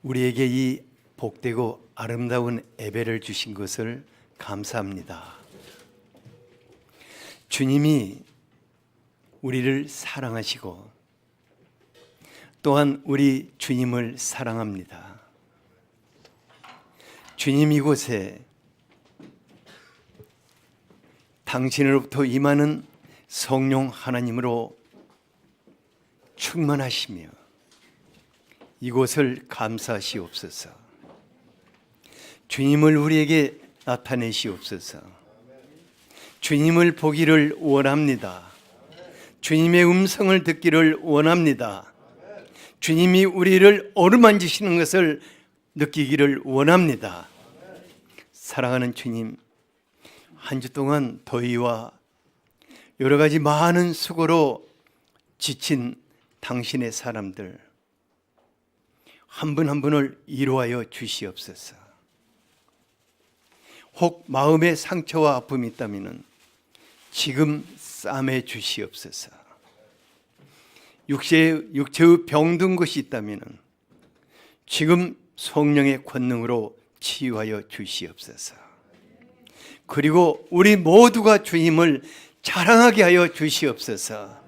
우리에게 이 복되고 아름다운 예배를 주신 것을 감사합니다. 주님이 우리를 사랑하시고 또한 우리 주님을 사랑합니다. 주님 이곳에 당신으로부터 임하는 성령 하나님으로 충만하시며 이곳을 감사하시옵소서. 주님을 우리에게 나타내시옵소서. 주님을 보기를 원합니다. 주님의 음성을 듣기를 원합니다. 주님이 우리를 어루만지시는 것을 느끼기를 원합니다. 사랑하는 주님, 한 주 동안 더위와 여러 가지 많은 수고로 지친 당신의 사람들 한 분 한 분을 위로하여 주시옵소서. 혹 마음의 상처와 아픔이 있다면 지금 싸매 주시옵소서. 육체의 병든 것이 있다면 지금 성령의 권능으로 치유하여 주시옵소서. 그리고 우리 모두가 주님을 자랑하게 하여 주시옵소서.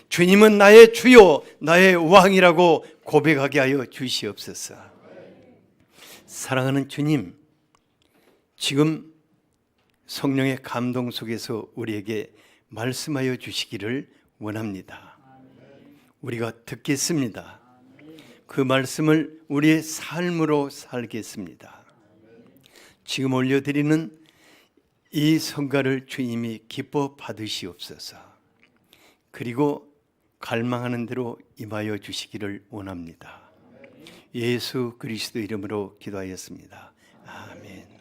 주님은 나의 주요 나의 왕이라고 고백하게 하여 주시옵소서. 사랑하는 주님, 지금 성령의 감동 속에서 우리에게 말씀하여 주시기를 원합니다. 우리가 듣겠습니다. 그 말씀을 우리의 삶으로 살겠습니다. 지금 올려드리는 이 성가를 주님이 기뻐 받으시옵소서. 그리고 갈망하는 대로 임하여 주시기를 원합니다. 예수 그리스도 이름으로 기도하였습니다. 아멘.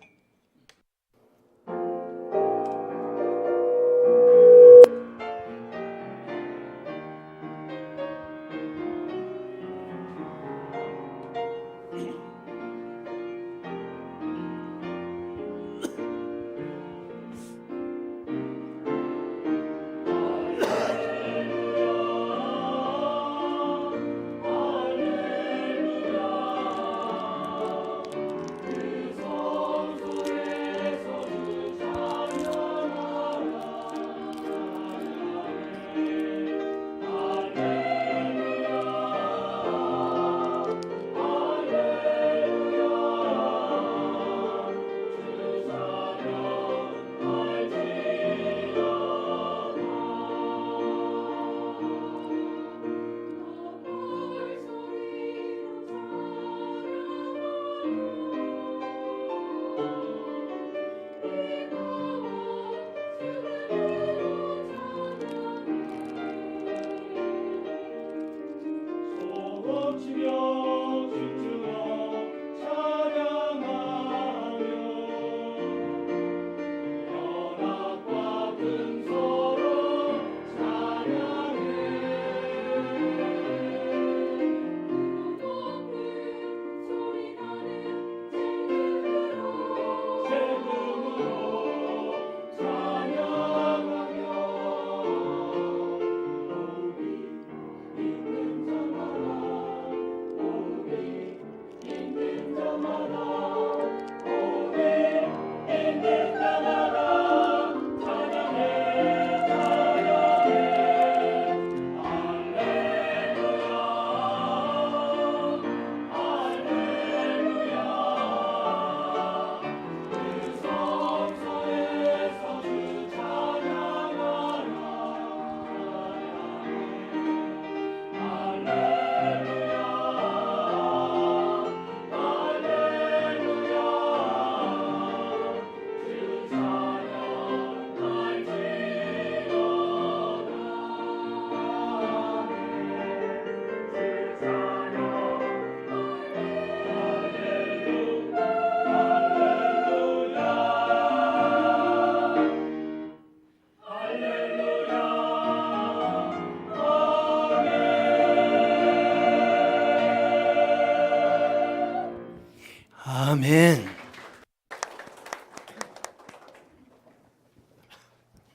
아멘.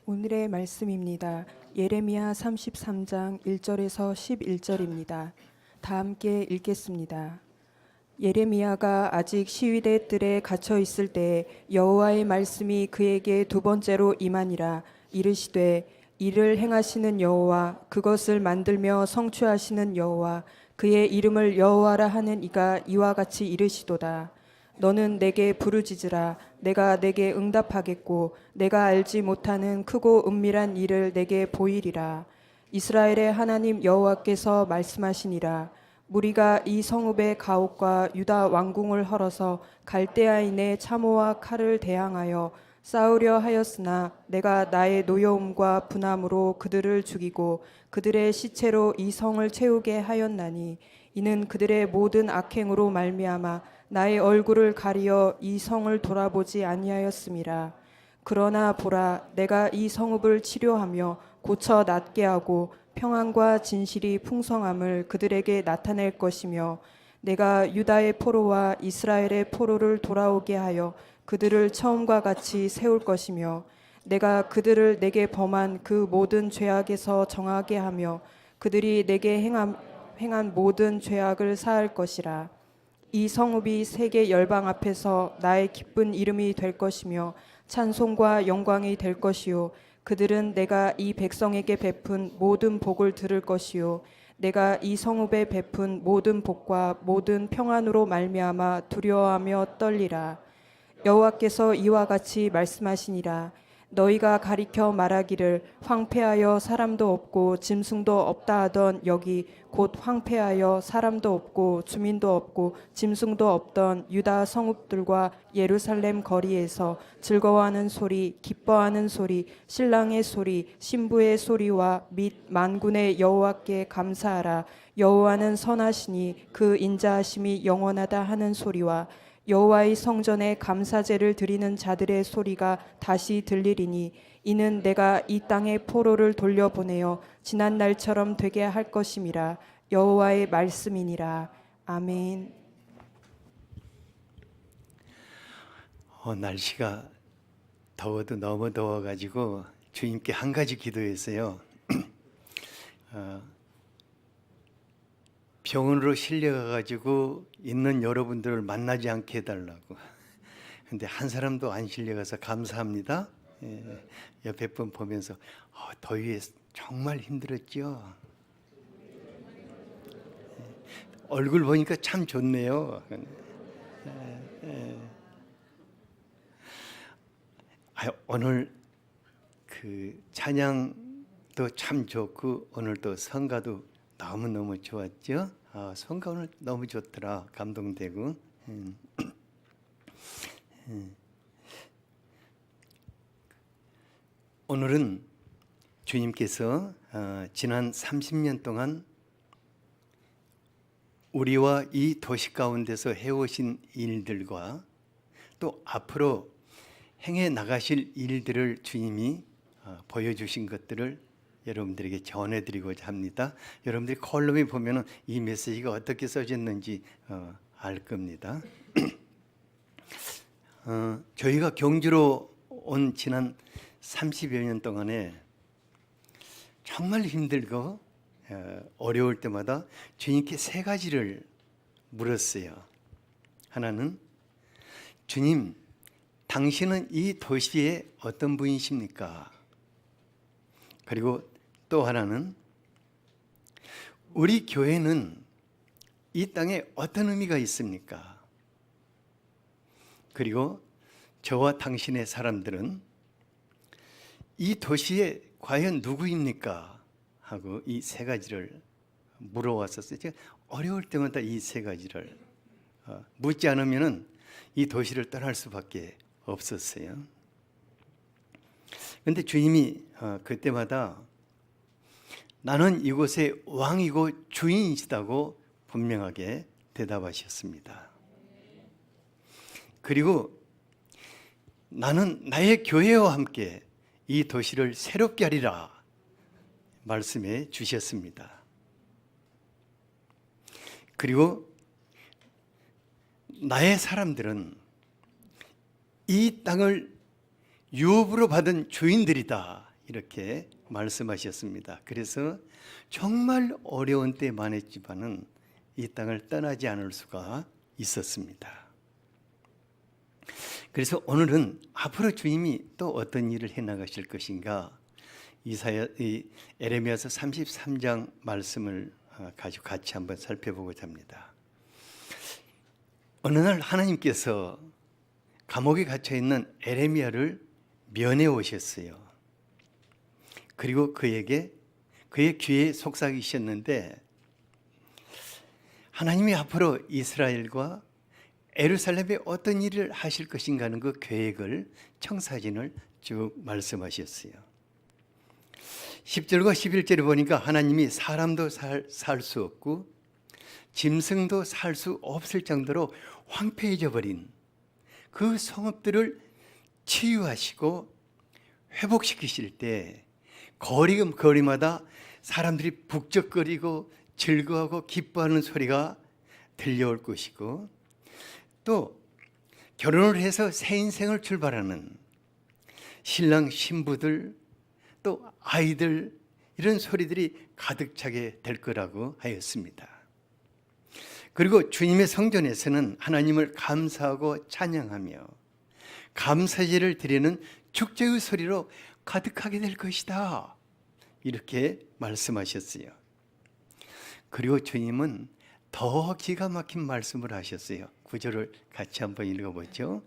오늘의 말씀입니다. 예레미야 33장 1절에서 11절입니다. 다 함께 읽겠습니다. 예레미야가 아직 시위대 뜰에 갇혀 있을 때에 여호와의 말씀이 그에게 두 번째로 임하니라. 이르시되 이를 행하시는 여호와, 그것을 만들며 성취하시는 여호와, 그의 이름을 여호와라 하는 이가 이와 같이 이르시도다. 너는 내게 부르짖으라. 내가 내게 응답하겠고 내가 알지 못하는 크고 은밀한 일을 내게 보이리라. 이스라엘의 하나님 여호와께서 말씀하시니라. 무리가 이 성읍의 가옥과 유다 왕궁을 헐어서 갈대아인의 참호와 칼을 대항하여 싸우려 하였으나 내가 나의 노여움과 분함으로 그들을 죽이고 그들의 시체로 이 성을 채우게 하였나니, 이는 그들의 모든 악행으로 말미암아 나의 얼굴을 가리어 이 성을 돌아보지 아니하였음이라. 그러나 보라, 내가 이 성읍을 치료하며 고쳐 낫게 하고 평안과 진실이 풍성함을 그들에게 나타낼 것이며, 내가 유다의 포로와 이스라엘의 포로를 돌아오게 하여 그들을 처음과 같이 세울 것이며, 내가 그들을 내게 범한 그 모든 죄악에서 정하게 하며 그들이 내게 행한 모든 죄악을 사할 것이라. 이 성읍이 세계 열방 앞에서 나의 기쁜 이름이 될 것이며 찬송과 영광이 될 것이요, 그들은 내가 이 백성에게 베푼 모든 복을 들을 것이요, 내가 이 성읍에 베푼 모든 복과 모든 평안으로 말미암아 두려워하며 떨리라. 여호와께서 이와 같이 말씀하시니라. 너희가 가리켜 말하기를 황폐하여 사람도 없고 짐승도 없다 하던 여기 곧 황폐하여 사람도 없고 주민도 없고 짐승도 없던 유다 성읍들과 예루살렘 거리에서 즐거워하는 소리, 기뻐하는 소리, 신랑의 소리, 신부의 소리와 및 만군의 여호와께 감사하라. 여호와는 선하시니 그 인자하심이 영원하다 하는 소리와 여호와의 성전에 감사제를 드리는 자들의 소리가 다시 들리리니, 이는 내가 이 땅에 포로를 돌려보내어 지난 날처럼 되게 할 것임이라. 여호와의 말씀이니라. 아멘. 날씨가 더워도 너무 더워가지고 주님께 한 가지 기도했어요. 병원으로 실려가가지고 있는 여러분들을 만나지 않게 해달라고. 근데 한 사람도 안 실려가서 감사합니다. 옆에 분 보면서 더위에 정말 힘들었죠. 얼굴 보니까 참 좋네요. 오늘 그 찬양도 참 좋고 오늘 또 성가도 너무너무 좋았죠. 성가 오늘 너무 좋더라. 감동되고. 오늘은 주님께서 지난 30년 동안 우리와 이 도시 가운데서 해오신 일들과 또 앞으로 행해 나가실 일들을 주님이 보여주신 것들을 여러분들에게 전해드리고자 합니다. 여러분들이 컬럼에 보면은 이 메시지가 어떻게 써졌는지 알 겁니다. 저희가 경주로 온 지난 30여 년 동안에 정말 힘들고 어려울 때마다 주님께 세 가지를 물었어요. 하나는, 주님, 당신은 이 도시의 어떤 분이십니까? 그리고 또 하나는, 우리 교회는 이 땅에 어떤 의미가 있습니까? 그리고 저와 당신의 사람들은 이 도시에 과연 누구입니까? 하고 이 세 가지를 물어왔었어요. 제가 어려울 때마다 이 세 가지를 묻지 않으면은 이 도시를 떠날 수밖에 없었어요. 그런데 주님이 그때마다 나는 이곳의 왕이고 주인이시다고 분명하게 대답하셨습니다. 그리고 나는 나의 교회와 함께 이 도시를 새롭게 하리라 말씀해 주셨습니다. 그리고 나의 사람들은 이 땅을 유업으로 받은 주인들이다 이렇게 말씀하셨습니다. 그래서 정말 어려운 때만 했지만은 이 땅을 떠나지 않을 수가 있었습니다. 그래서 오늘은 앞으로 주님이 또 어떤 일을 해나가실 것인가, 에레미야서 33장 말씀을 가지고 같이 한번 살펴보고자 합니다. 어느 날 하나님께서 감옥에 갇혀 있는 에레미야를 면회 오셨어요. 그리고 그의 귀에 속삭이셨는데, 하나님이 앞으로 이스라엘과 예루살렘에 어떤 일을 하실 것인가 하는 그 계획을, 청사진을 쭉 말씀하셨어요. 10절과 11절에 보니까 하나님이 사람도 살 수 없고 짐승도 살 수 없을 정도로 황폐해져 버린 그 성읍들을 치유하시고 회복시키실 때 거리마다 사람들이 북적거리고 즐거워하고 기뻐하는 소리가 들려올 것이고, 또 결혼을 해서 새 인생을 출발하는 신랑 신부들, 또 아이들, 이런 소리들이 가득 차게 될 거라고 하였습니다. 그리고 주님의 성전에서는 하나님을 감사하고 찬양하며 감사제를 드리는 축제의 소리로 가득하게 될 것이다, 이렇게 말씀하셨어요. 그리고 주님은 더 기가 막힌 말씀을 하셨어요. 구절을 같이 한번 읽어보죠.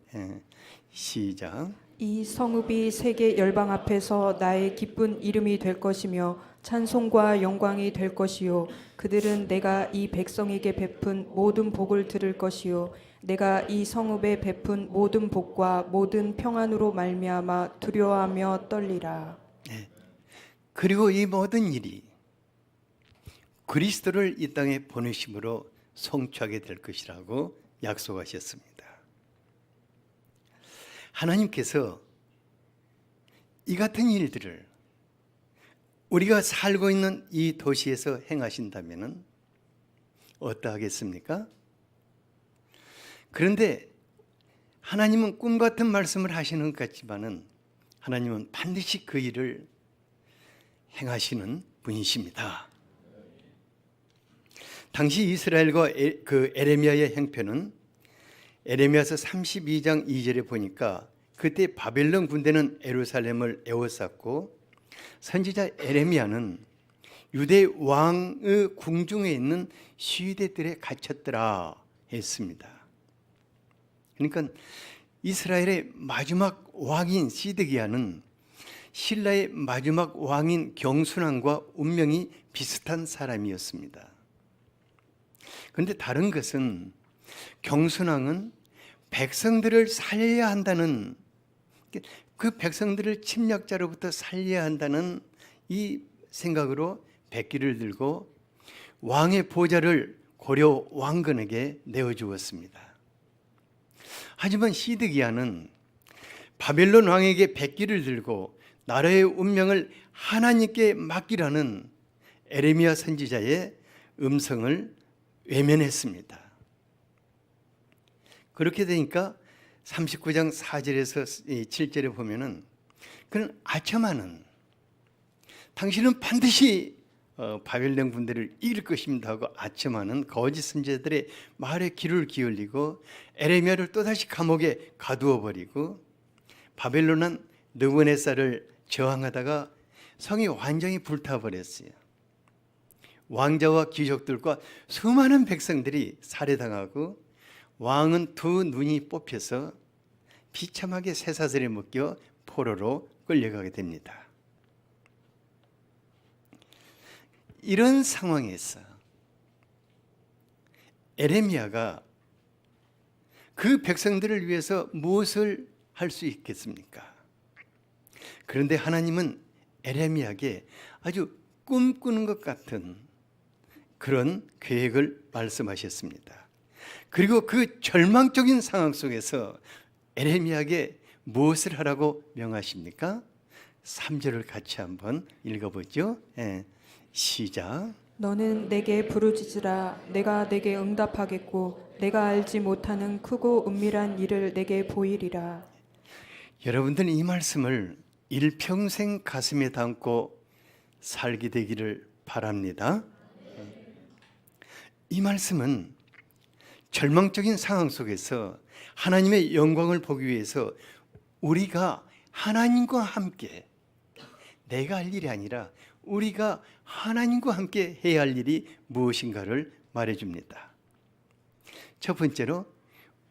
시작. 이 성읍이 세계 열방 앞에서 나의 기쁜 이름이 될 것이며 찬송과 영광이 될 것이요, 그들은 내가 이 백성에게 베푼 모든 복을 들을 것이요, 내가 이 성읍에 베푼 모든 복과 모든 평안으로 말미암아 두려워하며 떨리라. 그리고 이 모든 일이 그리스도를 이 땅에 보내심으로 성취하게 될 것이라고 약속하셨습니다. 하나님께서 이 같은 일들을 우리가 살고 있는 이 도시에서 행하신다면 어떠하겠습니까? 그런데 하나님은 꿈 같은 말씀을 하시는 것 같지만은 하나님은 반드시 그 일을 행하시는 분이십니다. 당시 이스라엘과 그 에레미야의 형편은 에레미야서 32장 2절에 보니까 그때 바벨론 군대는 예루살렘을 에워쌌고 선지자 에레미야는 유대 왕의 궁중에 있는 시위대들에 갇혔더라 했습니다. 그러니까 이스라엘의 마지막 왕인 시드기야는 신라의 마지막 왕인 경순왕과 운명이 비슷한 사람이었습니다. 그런데 다른 것은 경순왕은 백성들을 살려야 한다는, 그 백성들을 침략자로부터 살려야 한다는 이 생각으로 백기를 들고 왕의 보좌를 고려 왕건에게 내어주었습니다. 하지만 시드기야는 바벨론 왕에게 백기를 들고 나라의 운명을 하나님께 맡기라는 에레미야 선지자의 음성을 외면했습니다. 그렇게 되니까 39장 4절에서 7절에 보면은 그는 아첨하는, 당신은 반드시 바벨론 군대를 이길 것입니다 하고 아첨하는 거짓 선지자들의 말에 귀를 기울이고 에레미야를 또다시 감옥에 가두어 버리고, 바벨론은 느부갓네살을 저항하다가 성이 완전히 불타버렸어요. 왕자와 귀족들과 수많은 백성들이 살해당하고 왕은 두 눈이 뽑혀서 비참하게 쇠사슬에 묶여 포로로 끌려가게 됩니다. 이런 상황에서 에레미야가 그 백성들을 위해서 무엇을 할 수 있겠습니까? 그런데 하나님은 에레미야에게 아주 꿈꾸는 것 같은 그런 계획을 말씀하셨습니다. 그리고 그 절망적인 상황 속에서 에레미야에게 무엇을 하라고 명하십니까? 3절을 같이 한번 읽어보죠. 시작. 너는 내게 부르짖으라. 내가 내게 응답하겠고 내가 알지 못하는 크고 은밀한 일을 내게 보이리라. 여러분들은 이 말씀을 일평생 가슴에 담고 살게 되기를 바랍니다. 이 말씀은 절망적인 상황 속에서 하나님의 영광을 보기 위해서 우리가 하나님과 함께, 내가 할 일이 아니라 우리가 하나님과 함께 해야 할 일이 무엇인가를 말해줍니다. 첫 번째로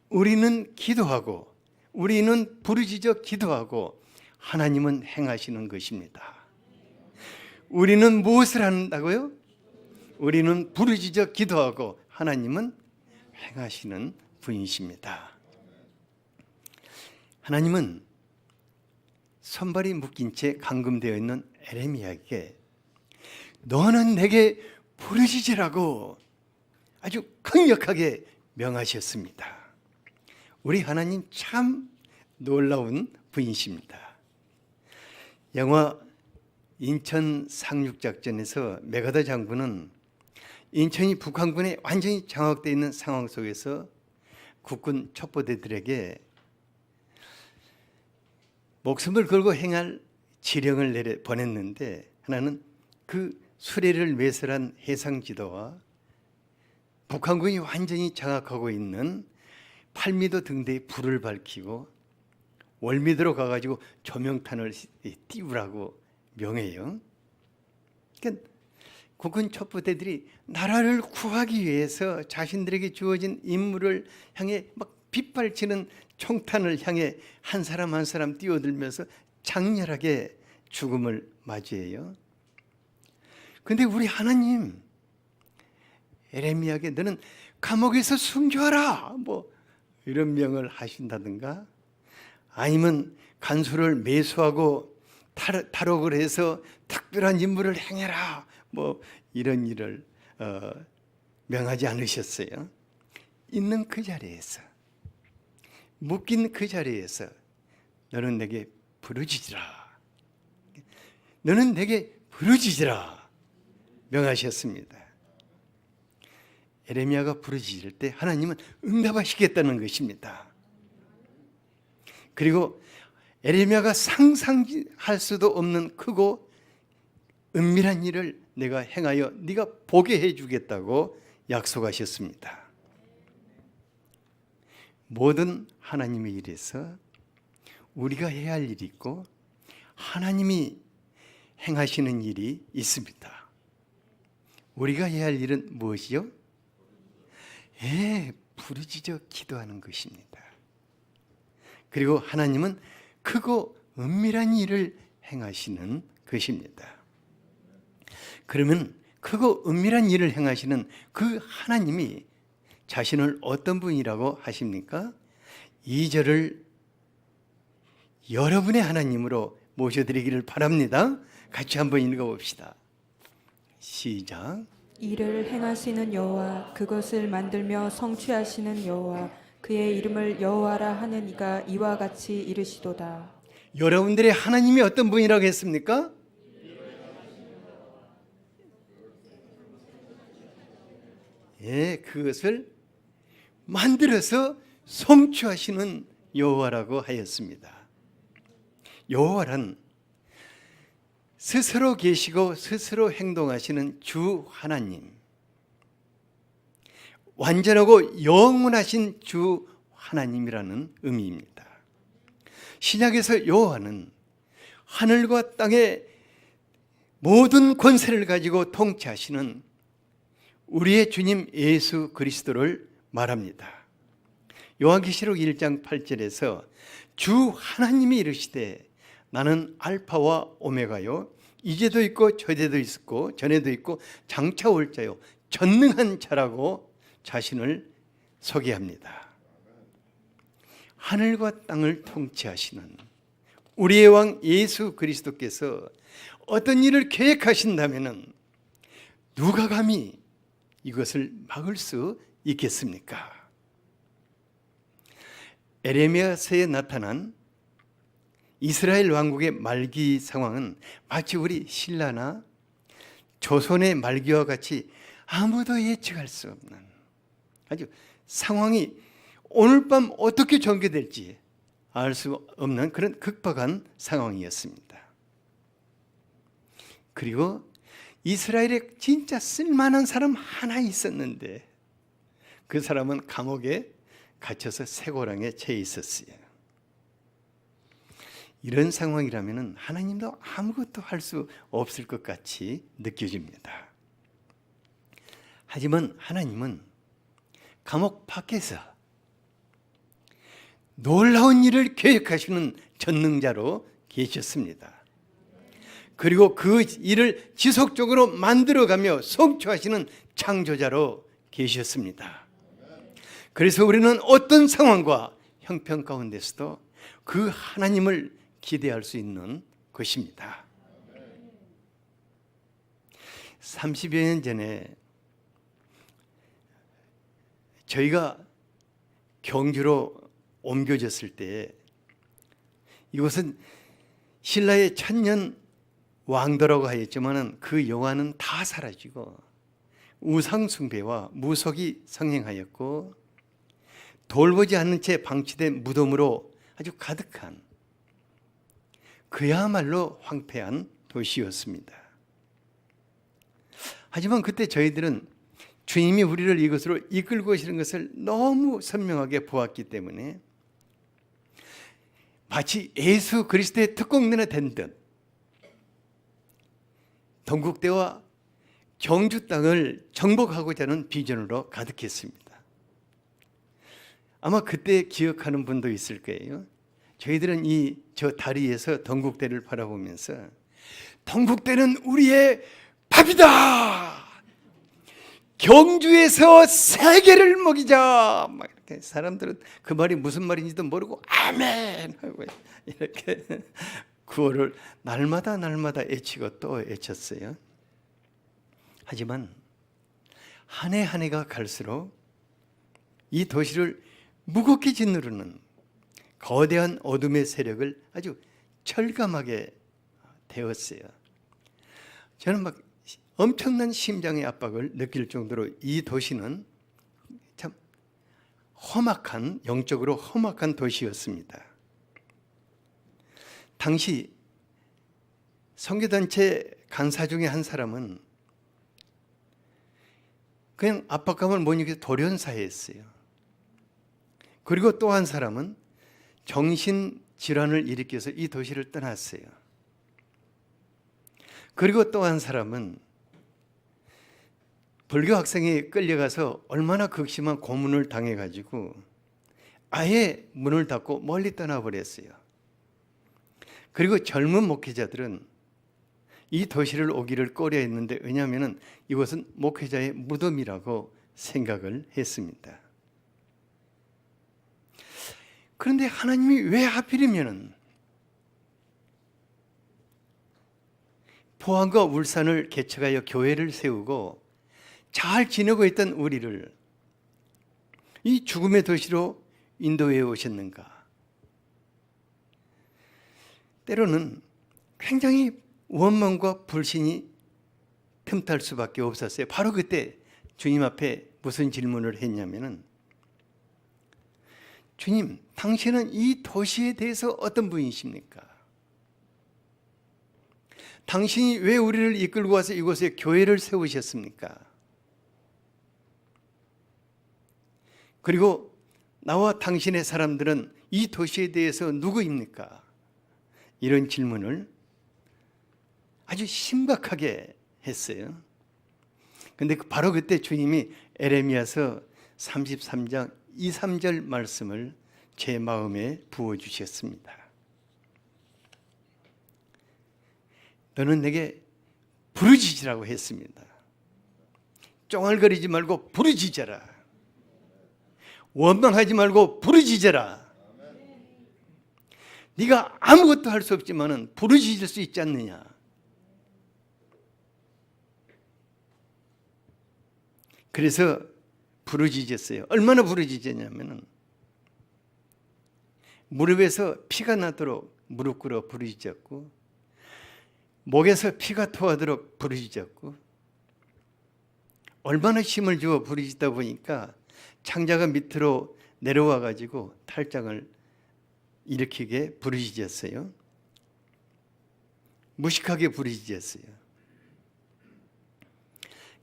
우리는 기도하고, 우리는 부르짖어 기도하고 하나님은 행하시는 것입니다. 우리는 무엇을 한다고요? 우리는 부르짖어 기도하고 하나님은 행하시는 분이십니다. 하나님은 손발이 묶인 채 감금되어 있는 에레미야에게 너는 내게 부르짖으라고 아주 강력하게 명하셨습니다. 우리 하나님 참 놀라운 분이십니다. 영화 인천 상륙작전에서 메가더 장군은 인천이 북한군에 완전히 장악되어 있는 상황 속에서 국군 첩보대들에게 목숨을 걸고 행할 지령을 내려 보냈는데, 하나는 그 수레를 외설한 해상지도와 북한군이 완전히 장악하고 있는 8m 등대에 불을 밝히고 월미도로 가가지고 조명탄을 띄우라고 명해요. 그러니까 국군 첩보대들이 나라를 구하기 위해서 자신들에게 주어진 임무를 향해 막 빗발치는 총탄을 향해 한 사람 한 사람 뛰어들면서 장렬하게 죽음을 맞이해요. 그런데 우리 하나님 에레미야에게 너는 감옥에서 순교하라 뭐 이런 명을 하신다든가, 아니면 간수를 매수하고 탈옥을 해서 특별한 임무를 행해라 뭐 이런 일을 명하지 않으셨어요. 있는 그 자리에서, 묶인 그 자리에서 너는 내게 부르짖으라, 너는 내게 부르짖으라 명하셨습니다. 에레미야가 부르짖을 때 하나님은 응답하시겠다는 것입니다. 그리고 에레미야가 상상할 수도 없는 크고 은밀한 일을 내가 행하여 네가 보게 해주겠다고 약속하셨습니다. 모든 하나님의 일에서 우리가 해야 할 일이 있고 하나님이 행하시는 일이 있습니다. 우리가 해야 할 일은 무엇이요? 부르짖어 기도하는 것입니다. 그리고 하나님은 크고 은밀한 일을 행하시는 것입니다. 그러면 크고 은밀한 일을 행하시는 그 하나님이 자신을 어떤 분이라고 하십니까? 2절을 여러분의 하나님으로 모셔드리기를 바랍니다. 같이 한번 읽어봅시다. 시작. 이를 행하시는 여호와, 그것을 만들며 성취하시는 여호와, 그의 이름을 여호와라 하는 이가 이와 같이 이르시도다. 여러분들의 하나님이 어떤 분이라고 했습니까? 그것을 만들어서 성취하시는 여호와라고 하였습니다. 여호와란 스스로 계시고 스스로 행동하시는 주 하나님, 완전하고 영원하신 주 하나님이라는 의미입니다. 신약에서 여호와는 하늘과 땅의 모든 권세를 가지고 통치하시는 우리의 주님 예수 그리스도를 말합니다. 요한계시록 1장 8절에서 주 하나님이 이르시되 나는 알파와 오메가요, 이제도 있고 저제도 있었고 전에도 있고 장차 올 자요, 전능한 자라고 자신을 소개합니다. 하늘과 땅을 통치하시는 우리의 왕 예수 그리스도께서 어떤 일을 계획하신다면 누가 감히 이것을 막을 수 있겠습니까? 에레미야서에 나타난 이스라엘 왕국의 말기 상황은 마치 우리 신라나 조선의 말기와 같이 아무도 예측할 수 없는, 아주 상황이 오늘 밤 어떻게 전개될지 알 수 없는 그런 급박한 상황이었습니다. 그리고 이스라엘에 진짜 쓸만한 사람 하나 있었는데 그 사람은 감옥에 갇혀서 쇠고랑에 채 있었어요. 이런 상황이라면 하나님도 아무것도 할 수 없을 것 같이 느껴집니다. 하지만 하나님은 감옥 밖에서 놀라운 일을 계획하시는 전능자로 계셨습니다. 그리고 그 일을 지속적으로 만들어가며 성취하시는 창조자로 계셨습니다. 그래서 우리는 어떤 상황과 형편 가운데서도 그 하나님을 기대할 수 있는 것입니다. 30여 년 전에 저희가 경주로 옮겨졌을 때 이곳은 신라의 천년 왕도라고 하였지만 그 영화는 다 사라지고 우상 숭배와 무속이 성행하였고 돌보지 않는 채 방치된 무덤으로 아주 가득한 그야말로 황폐한 도시였습니다. 하지만 그때 저희들은 주님이 우리를 이것으로 이끌고 오시는 것을 너무 선명하게 보았기 때문에 마치 예수 그리스도의 특공대나 된 듯 동국대와 경주 땅을 정복하고자 하는 비전으로 가득했습니다. 아마 그때 기억하는 분도 있을 거예요. 저희들은 저 다리에서 동국대를 바라보면서 동국대는 우리의 밥이다. 경주에서 세계를 먹이자. 막 이렇게 사람들은 그 말이 무슨 말인지도 모르고 아멘 하고 이렇게 구호를 날마다 외치고 또 외쳤어요. 하지만 한 해 한 해가 갈수록 이 도시를 무겁게 짓누르는 거대한 어둠의 세력을 아주 철감하게 되었어요. 저는 막 엄청난 심장의 압박을 느낄 정도로 이 도시는 참 험악한, 영적으로 험악한 도시였습니다. 당시 선교단체 간사 중에 한 사람은 그냥 압박감을 못 이기고 돌연사했어요. 그리고 또 한 사람은 정신질환을 일으켜서 이 도시를 떠났어요. 그리고 또 한 사람은 불교 학생이 끌려가서 얼마나 극심한 고문을 당해가지고 아예 문을 닫고 멀리 떠나버렸어요. 그리고 젊은 목회자들은 이 도시를 오기를 꺼려했는데 왜냐하면 이곳은 목회자의 무덤이라고 생각을 했습니다. 그런데 하나님이 왜 하필이면 포항과 울산을 개척하여 교회를 세우고 잘 지내고 있던 우리를 이 죽음의 도시로 인도해 오셨는가? 때로는 굉장히 원망과 불신이 틈탈 수밖에 없었어요. 바로 그때 주님 앞에 무슨 질문을 했냐면은 주님, 당신은 이 도시에 대해서 어떤 분이십니까? 당신이 왜 우리를 이끌고 와서 이곳에 교회를 세우셨습니까? 그리고 나와 당신의 사람들은 이 도시에 대해서 누구입니까? 이런 질문을 아주 심각하게 했어요. 근데 바로 그때 주님이 에레미야서 33장 2, 3절 말씀을 제 마음에 부어주셨습니다. 너는 내게 부르짖으라고 했습니다. 쫑알거리지 말고 부르짖어라. 원망하지 말고 부르짖어라. 네가 아무것도 할 수 없지만은 부르짖을 수 있지 않느냐. 그래서 부르짖었어요. 얼마나 부르짖었냐면은 무릎에서 피가 나도록 무릎 꿇어 부르짖었고 목에서 피가 토하도록 부르짖었고 얼마나 힘을 주어 부르짖다 보니까 창자가 밑으로 내려와 가지고 탈장을 일으키게 부르짖었어요. 무식하게 부르짖었어요.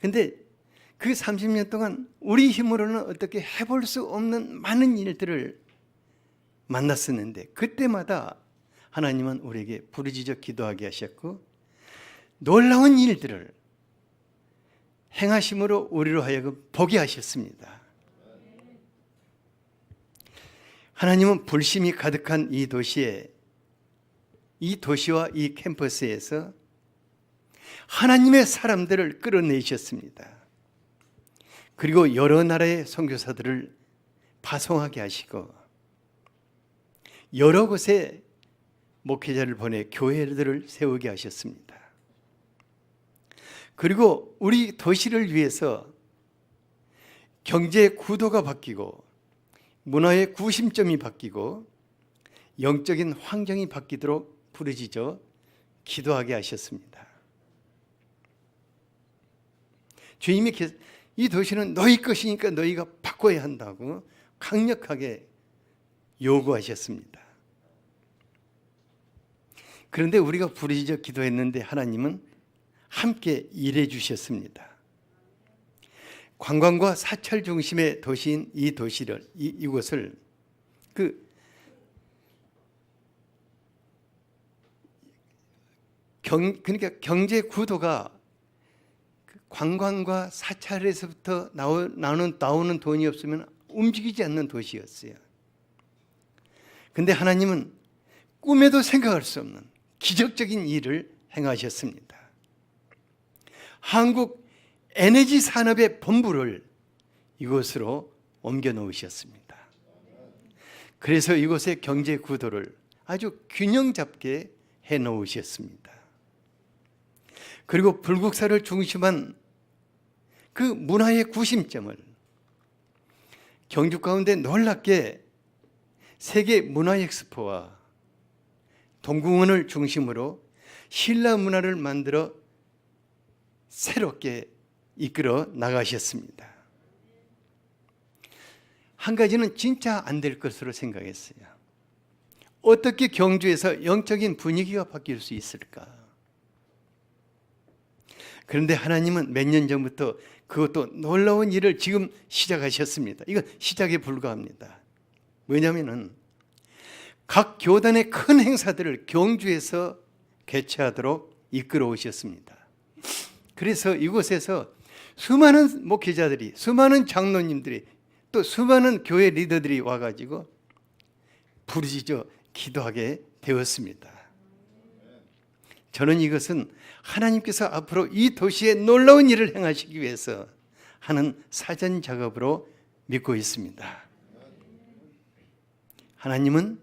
근데 그 30년 동안 우리 힘으로는 어떻게 해볼 수 없는 많은 일들을 만났었는데 그때마다 하나님은 우리에게 부르짖어 기도하게 하셨고 놀라운 일들을 행하심으로 우리로 하여금 보게 하셨습니다. 하나님은 불심이 가득한 이 도시에, 이 도시와 이 캠퍼스에서 하나님의 사람들을 끌어내셨습니다. 그리고 여러 나라의 선교사들을 파송하게 하시고 여러 곳에 목회자를 보내 교회들을 세우게 하셨습니다. 그리고 우리 도시를 위해서 경제 구도가 바뀌고 문화의 구심점이 바뀌고 영적인 환경이 바뀌도록 부르짖어 기도하게 하셨습니다. 주님이 이 도시는 너희 것이니까 너희가 바꿔야 한다고 강력하게 요구하셨습니다. 그런데 우리가 부르짖어 기도했는데 하나님은 함께 일해 주셨습니다. 관광과 사찰 중심의 도시인 이 도시를, 이곳을 그러니까 경제 구도가 관광과 사찰에서부터 나오는 돈이 없으면 움직이지 않는 도시였어요. 그런데 하나님은 꿈에도 생각할 수 없는 기적적인 일을 행하셨습니다. 한국 에너지 산업의 본부를 이곳으로 옮겨 놓으셨습니다. 그래서 이곳의 경제 구도를 아주 균형 잡게 해 놓으셨습니다. 그리고 불국사를 중심한 그 문화의 구심점을 경주 가운데 놀랍게 세계 문화 엑스포와 동궁원을 중심으로 신라 문화를 만들어 새롭게 이끌어 나가셨습니다. 한 가지는 진짜 안 될 것으로 생각했어요. 어떻게 경주에서 영적인 분위기가 바뀔 수 있을까? 그런데 하나님은 몇 년 전부터 그것도 놀라운 일을 지금 시작하셨습니다. 이건 시작에 불과합니다. 왜냐하면 각 교단의 큰 행사들을 경주에서 개최하도록 이끌어 오셨습니다. 그래서 이곳에서 수많은 목회자들이, 수많은 장로님들이, 또 수많은 교회 리더들이 와가지고 부르짖어 기도하게 되었습니다. 저는 이것은 하나님께서 앞으로 이 도시에 놀라운 일을 행하시기 위해서 하는 사전 작업으로 믿고 있습니다. 하나님은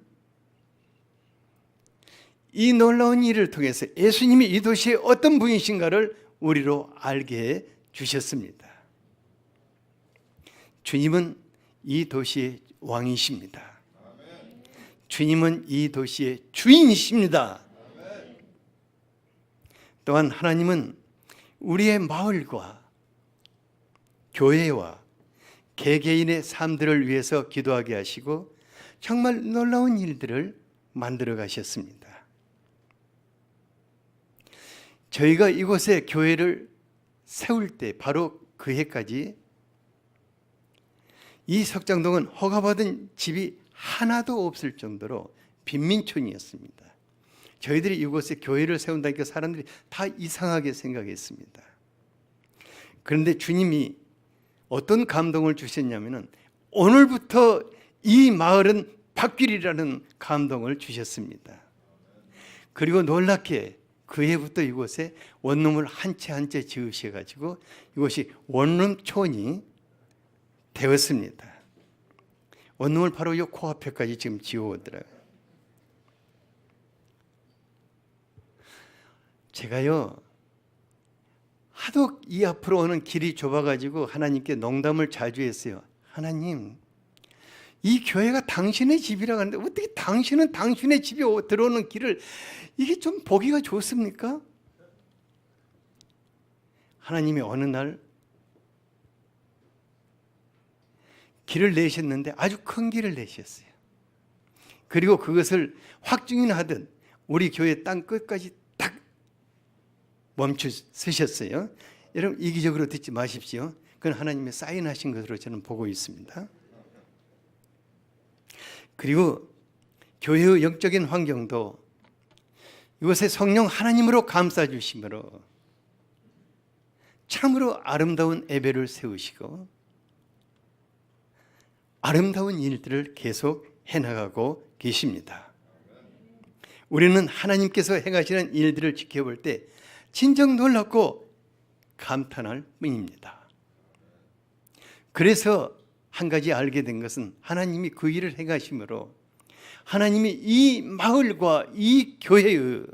이 놀라운 일을 통해서 예수님이 이 도시에 어떤 분이신가를 우리로 알게 해 주셨습니다. 주님은 이 도시의 왕이십니다. 주님은 이 도시의 주인이십니다. 또한 하나님은 우리의 마을과 교회와 개개인의 삶들을 위해서 기도하게 하시고 정말 놀라운 일들을 만들어 가셨습니다. 저희가 이곳에 교회를 세울 때 바로 그 해까지 이 석장동은 허가받은 집이 하나도 없을 정도로 빈민촌이었습니다. 저희들이 이곳에 교회를 세운다니까 사람들이 다 이상하게 생각했습니다. 그런데 주님이 어떤 감동을 주셨냐면은 오늘부터 이 마을은 바뀌리라는 감동을 주셨습니다. 그리고 놀랍게 그 해부터 이곳에 원룸을 한 채 한 채 지으셔가지고 이곳이 원룸촌이 되었습니다. 원룸을 바로 이 코앞에까지 지금 지어오더라고요. 제가요 하도 이 앞으로 오는 길이 좁아가지고 하나님께 농담을 자주 했어요. 하나님, 이 교회가 당신의 집이라고 하는데 어떻게 당신은 당신의 집에 들어오는 길을 이게 좀 보기가 좋습니까? 하나님이 어느 날 길을 내셨는데 아주 큰 길을 내셨어요. 그리고 그것을 확증인하듯 우리 교회 땅 끝까지 딱 멈추 쓰셨어요. 여러분 이기적으로 듣지 마십시오. 그건 하나님의 사인하신 것으로 저는 보고 있습니다. 그리고 교회의 영적인 환경도 이곳에 성령 하나님으로 감싸주심으로 참으로 아름다운 예배를 세우시고 아름다운 일들을 계속 해나가고 계십니다. 우리는 하나님께서 행하시는 일들을 지켜볼 때 진정 놀랍고 감탄할 뿐입니다. 그래서 한 가지 알게 된 것은 하나님이 그 일을 행하심으로 하나님이 이 마을과 이 교회의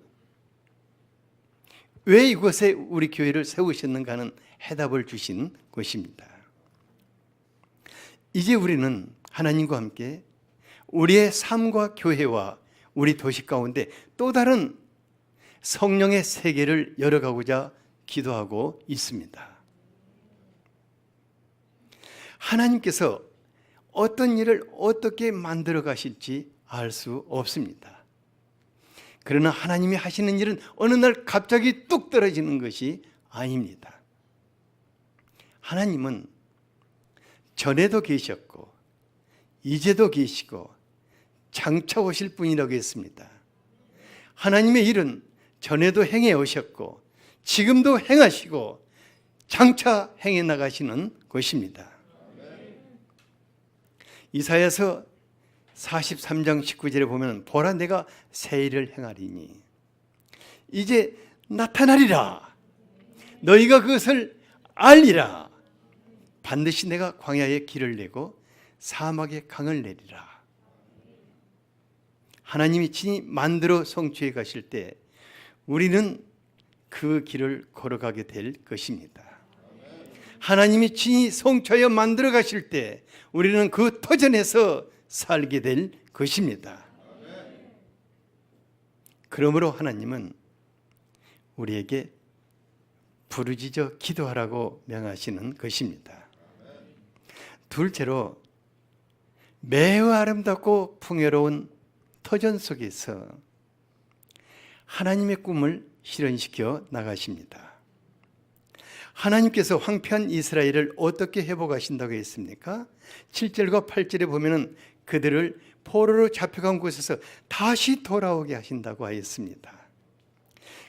왜 이곳에 우리 교회를 세우셨는가 하는 해답을 주신 것입니다. 이제 우리는 하나님과 함께 우리의 삶과 교회와 우리 도시 가운데 또 다른 성령의 세계를 열어가고자 기도하고 있습니다. 하나님께서 어떤 일을 어떻게 만들어 가실지 알 수 없습니다. 그러나 하나님이 하시는 일은 어느 날 갑자기 뚝 떨어지는 것이 아닙니다. 하나님은 전에도 계셨고 이제도 계시고 장차 오실 분이라고 했습니다. 하나님의 일은 전에도 행해 오셨고 지금도 행하시고 장차 행해 나가시는 것입니다. 이사야서 43장 19절에 보면 보라 내가 새 일을 행하리니 이제 나타나리라 너희가 그것을 알리라 반드시 내가 광야에 길을 내고 사막에 강을 내리라. 하나님이 친히 만들어 성취해 가실 때 우리는 그 길을 걸어가게 될 것입니다. 하나님이 친히 성취하여 만들어 가실 때 우리는 그 터전에서 살게 될 것입니다. 그러므로 하나님은 우리에게 부르짖어 기도하라고 명하시는 것입니다. 둘째로 매우 아름답고 풍요로운 터전 속에서 하나님의 꿈을 실현시켜 나가십니다. 하나님께서 황폐한 이스라엘을 어떻게 회복하신다고 했습니까? 7절과 8절에 보면은 그들을 포로로 잡혀간 곳에서 다시 돌아오게 하신다고 하였습니다.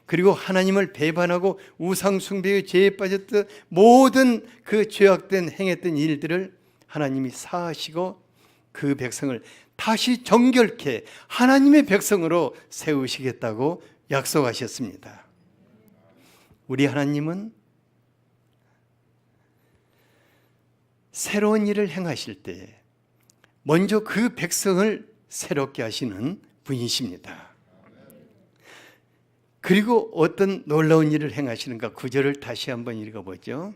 그리고 하나님을 배반하고 우상 숭배의 죄에 빠졌던 모든 그 죄악된 행했던 일들을 하나님이 사하시고 그 백성을 다시 정결케 하나님의 백성으로 세우시겠다고 약속하셨습니다. 우리 하나님은 새로운 일을 행하실 때 먼저 그 백성을 새롭게 하시는 분이십니다. 그리고 어떤 놀라운 일을 행하시는가 9절을 다시 한번 읽어보죠.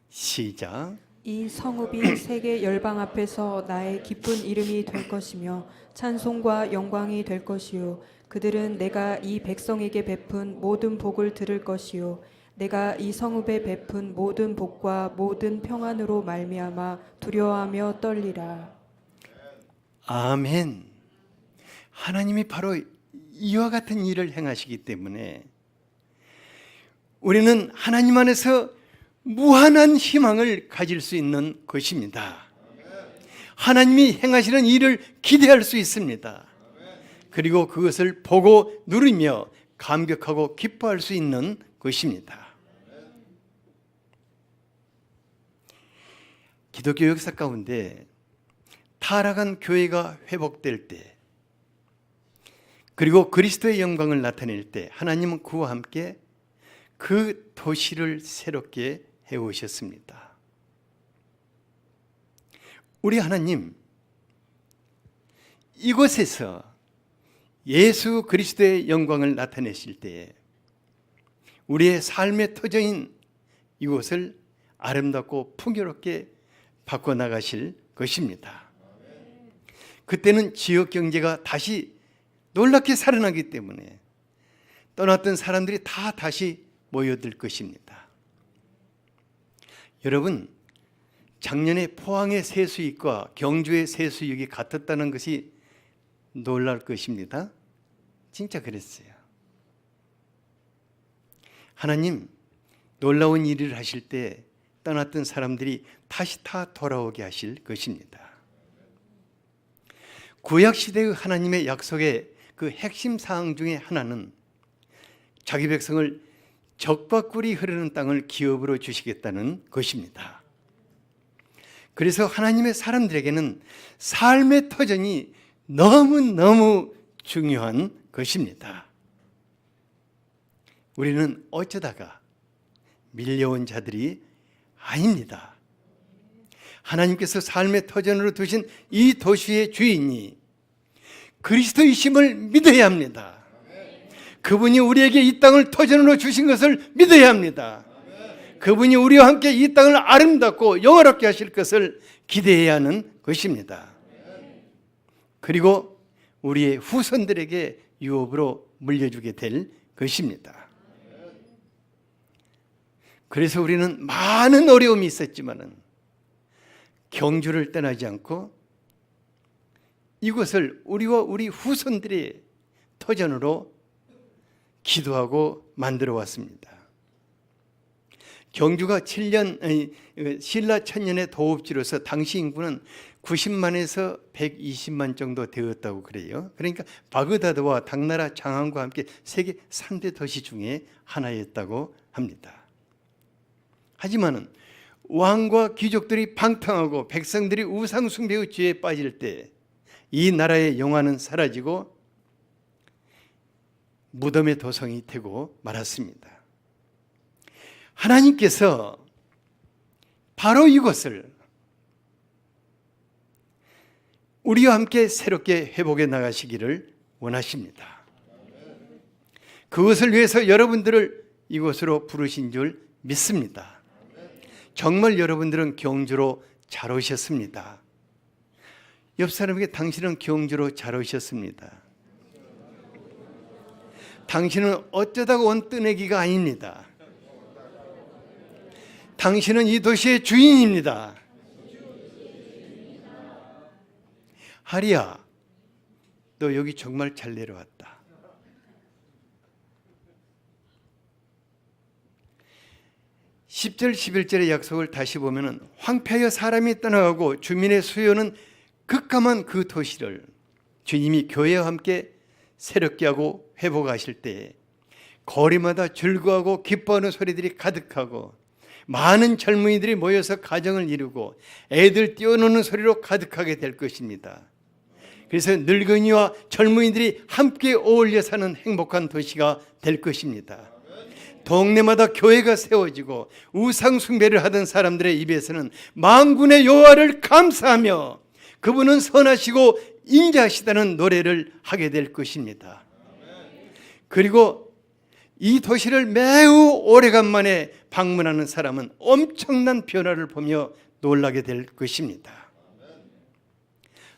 시작. 이 성읍이 세계 열방 앞에서 나의 기쁜 이름이 될 것이며 찬송과 영광이 될 것이요 그들은 내가 이 백성에게 베푼 모든 복을 들을 것이요 내가 이 성읍에 베푼 모든 복과 모든 평안으로 말미암아 두려워하며 떨리라. 아멘. 하나님이 바로 이와 같은 일을 행하시기 때문에 우리는 하나님 안에서 무한한 희망을 가질 수 있는 것입니다. 하나님이 행하시는 일을 기대할 수 있습니다. 그리고 그것을 보고 누리며 감격하고 기뻐할 수 있는 것입니다. 기독교 역사 가운데 타락한 교회가 회복될 때 그리고 그리스도의 영광을 나타낼 때 하나님은 그와 함께 그 도시를 새롭게 해오셨습니다. 우리 하나님 이곳에서 예수 그리스도의 영광을 나타내실 때 우리의 삶의 터전인 이곳을 아름답고 풍요롭게 바꿔나가실 것입니다. 그때는 지역 경제가 다시 놀랍게 살아나기 때문에 떠났던 사람들이 다 다시 모여들 것입니다. 여러분, 작년에 포항의 세수익과 경주의 세수익이 같았다는 것이 놀랄 것입니다. 진짜 그랬어요. 하나님 놀라운 일을 하실 때 떠났던 사람들이 다시 다 돌아오게 하실 것입니다. 구약시대의 하나님의 약속의 그 핵심 사항 중에 하나는 자기 백성을 젖과 꿀이 흐르는 땅을 기업으로 주시겠다는 것입니다. 그래서 하나님의 사람들에게는 삶의 터전이 너무너무 중요한 것입니다. 우리는 어쩌다가 밀려온 자들이 아닙니다. 하나님께서 삶의 터전으로 두신 이 도시의 주인이 그리스도이심을 믿어야 합니다. 그분이 우리에게 이 땅을 터전으로 주신 것을 믿어야 합니다. 그분이 우리와 함께 이 땅을 아름답고 영화롭게 하실 것을 기대해야 하는 것입니다. 그리고 우리의 후손들에게 유업으로 물려주게 될 것입니다. 그래서 우리는 많은 어려움이 있었지만은 경주를 떠나지 않고 이곳을 우리와 우리 후손들의 터전으로 기도하고 만들어 왔습니다. 경주가 신라 천년의 도읍지로서 당시 인구는 90만에서 120만 정도 되었다고 그래요. 그러니까 바그다드와 당나라 장안과 함께 세계 3대 도시 중에 하나였다고 합니다. 하지만은 왕과 귀족들이 방탕하고 백성들이 우상 숭배의 죄에 빠질 때 이 나라의 영화는 사라지고 무덤의 도성이 되고 말았습니다. 하나님께서 바로 이것을 우리와 함께 새롭게 회복해 나가시기를 원하십니다. 그것을 위해서 여러분들을 이곳으로 부르신 줄 믿습니다. 정말 여러분들은 경주로 잘 오셨습니다. 옆 사람에게 당신은 경주로 잘 오셨습니다. 당신은 어쩌다가 온 뜨내기가 아닙니다. 당신은 이 도시의 주인입니다. 하리야, 너 여기 정말 잘 내려왔다. 10절 11절의 약속을 다시 보면 황폐하여 사람이 떠나가고 주민의 수요는 극감한 그 도시를 주님이 교회와 함께 새롭게 하고 회복하실 때 거리마다 즐거워하고 기뻐하는 소리들이 가득하고 많은 젊은이들이 모여서 가정을 이루고 애들 뛰어노는 소리로 가득하게 될 것입니다. 그래서 늙은이와 젊은이들이 함께 어울려 사는 행복한 도시가 될 것입니다. 동네마다 교회가 세워지고 우상 숭배를 하던 사람들의 입에서는 만군의 여호와를 감사하며 그분은 선하시고 인자하시다는 노래를 하게 될 것입니다. 그리고 이 도시를 매우 오래간만에 방문하는 사람은 엄청난 변화를 보며 놀라게 될 것입니다.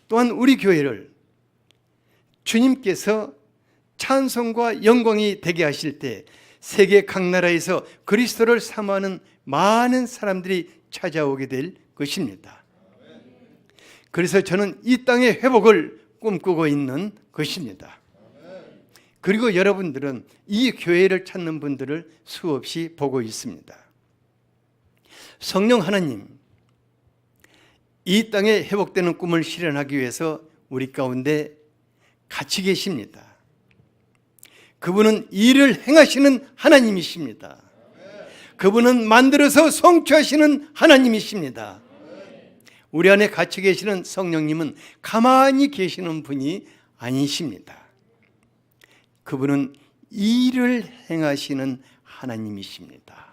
또한 우리 교회를 주님께서 찬송과 영광이 되게 하실 때 세계 각 나라에서 그리스도를 사모하는 많은 사람들이 찾아오게 될 것입니다. 그래서 저는 이 땅의 회복을 꿈꾸고 있는 것입니다. 그리고 여러분들은 이 교회를 찾는 분들을 수없이 보고 있습니다. 성령 하나님, 이 땅에 회복되는 꿈을 실현하기 위해서 우리 가운데 같이 계십니다. 그분은 일을 행하시는 하나님이십니다. 그분은 만들어서 성취하시는 하나님이십니다. 우리 안에 같이 계시는 성령님은 가만히 계시는 분이 아니십니다. 그분은 일을 행하시는 하나님이십니다.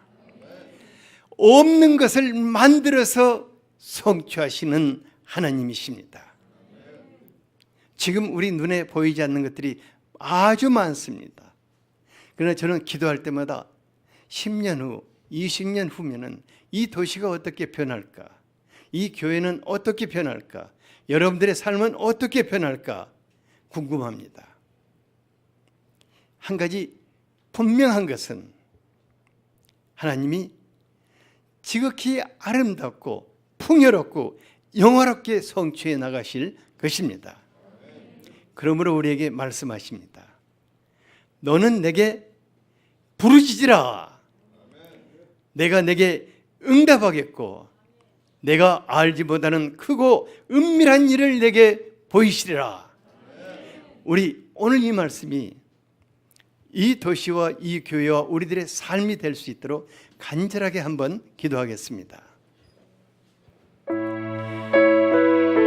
없는 것을 만들어서 성취하시는 하나님이십니다. 지금 우리 눈에 보이지 않는 것들이 아주 많습니다. 그러나 저는 기도할 때마다 10년 후, 20년 후면은 이 도시가 어떻게 변할까? 이 교회는 어떻게 변할까? 여러분들의 삶은 어떻게 변할까? 궁금합니다. 한 가지 분명한 것은 하나님이 지극히 아름답고 풍요롭고 영화롭게 성취해 나가실 것입니다. 그러므로 우리에게 말씀하십니다. 너는 내게 부르짖으라. 내가 내게 응답하겠고 내가 알지 못하는 크고 은밀한 일을 내게 보이시리라. 우리 오늘 이 말씀이 이 도시와 이 교회와 우리들의 삶이 될 수 있도록 간절하게 한번 기도하겠습니다.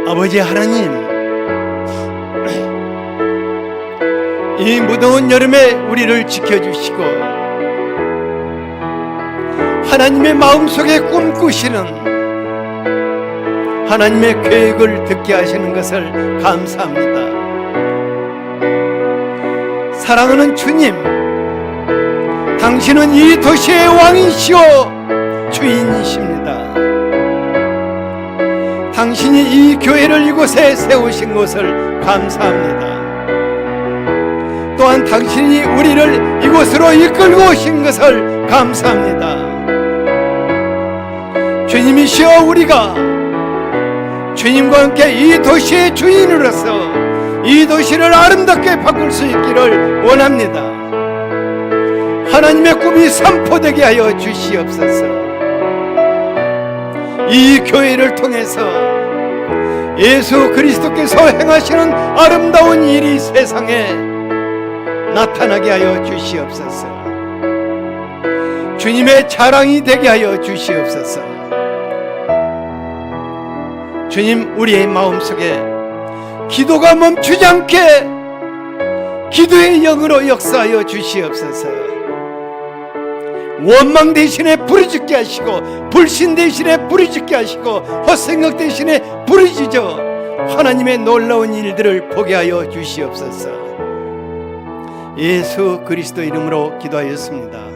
아버지 하나님, 이 무더운 여름에 우리를 지켜주시고 하나님의 마음속에 꿈꾸시는 하나님의 계획을 듣게 하시는 것을 감사합니다. 사랑하는 주님, 당신은 이 도시의 왕이시오 주인이십니다. 당신이 이 교회를 이곳에 세우신 것을 감사합니다. 또한 당신이 우리를 이곳으로 이끌고 오신 것을 감사합니다. 주님이시여, 우리가 주님과 함께 이 도시의 주인으로서 이 도시를 아름답게 바꿀 수 있기를 원합니다. 하나님의 꿈이 선포되게 하여 주시옵소서. 이 교회를 통해서 예수 그리스도께서 행하시는 아름다운 일이 세상에 나타나게 하여 주시옵소서. 주님의 자랑이 되게 하여 주시옵소서. 주님, 우리의 마음속에 기도가 멈추지 않게 기도의 영으로 역사하여 주시옵소서. 원망 대신에 부르짖게 하시고 불신 대신에 부르짖게 하시고 헛생각 대신에 부르짖어 하나님의 놀라운 일들을 보게 하여 주시옵소서. 예수 그리스도 이름으로 기도하였습니다.